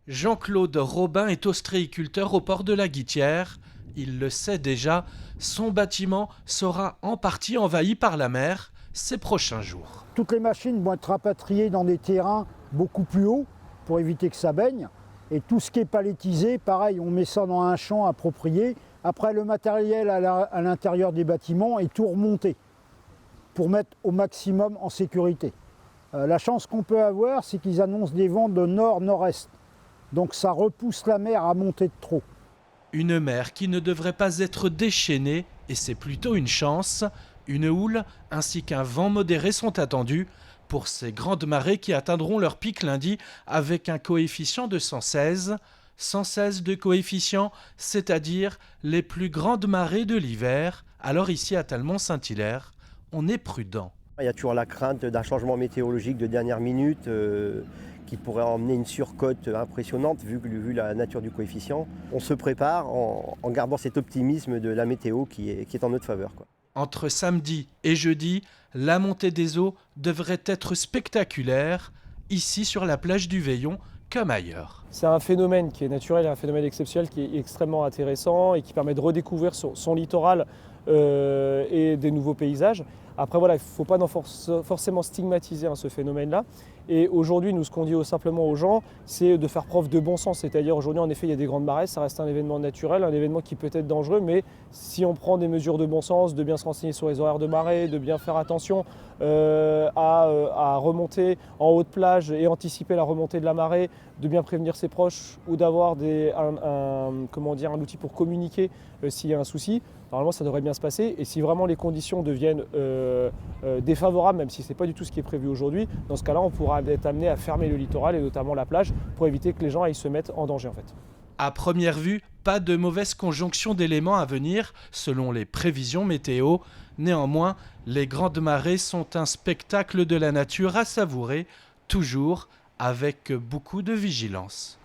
Jean-Claude Robin est ostréiculteur au port de la Guittière. Il le sait déjà, son bâtiment sera en partie envahi par la mer ces prochains jours. Toutes les machines vont être rapatriées dans des terrains beaucoup plus hauts pour éviter que ça baigne. Et tout ce qui est palettisé, pareil, on met ça dans un champ approprié. Après, le matériel à l'intérieur des bâtiments est tout remonté pour mettre au maximum en sécurité. La chance qu'on peut avoir, c'est qu'ils annoncent des vents de nord-nord-est. Donc ça repousse la mer à monter de trop. Une mer qui ne devrait pas être déchaînée, et c'est plutôt une chance. Une houle ainsi qu'un vent modéré sont attendus pour ces grandes marées qui atteindront leur pic lundi avec un coefficient de 116. 116 de coefficient, c'est-à-dire les plus grandes marées de l'hiver. Alors ici à Talmont-Saint-Hilaire, on est prudent. Il y a toujours la crainte d'un changement météorologique de dernière minute qui pourrait emmener une surcote impressionnante vu la nature du coefficient. On se prépare en gardant cet optimisme de la météo qui est en notre faveur, quoi. Entre samedi et jeudi, la montée des eaux devrait être spectaculaire, ici sur la plage du Veillon comme ailleurs. C'est un phénomène qui est naturel et un phénomène exceptionnel qui est extrêmement intéressant et qui permet de redécouvrir son littoral et des nouveaux paysages. Après voilà, il ne faut pas forcément stigmatiser ce phénomène-là. Et aujourd'hui, nous, ce qu'on dit simplement aux gens, c'est de faire preuve de bon sens. C'est-à-dire aujourd'hui, en effet, il y a des grandes marées, ça reste un événement naturel, un événement qui peut être dangereux, mais si on prend des mesures de bon sens, de bien se renseigner sur les horaires de marée, de bien faire attention à remonter en haute plage et anticiper la remontée de la marée, de bien prévenir ses proches ou d'avoir un outil pour communiquer s'il y a un souci, normalement ça devrait bien se passer. Et si vraiment les conditions deviennent défavorables, même si ce n'est pas du tout ce qui est prévu aujourd'hui, dans ce cas-là on pourra être amené à fermer le littoral et notamment la plage pour éviter que les gens aillent se mettre en danger en fait. À première vue, pas de mauvaise conjonction d'éléments à venir selon les prévisions météo. Néanmoins, les grandes marées sont un spectacle de la nature à savourer, toujours avec beaucoup de vigilance.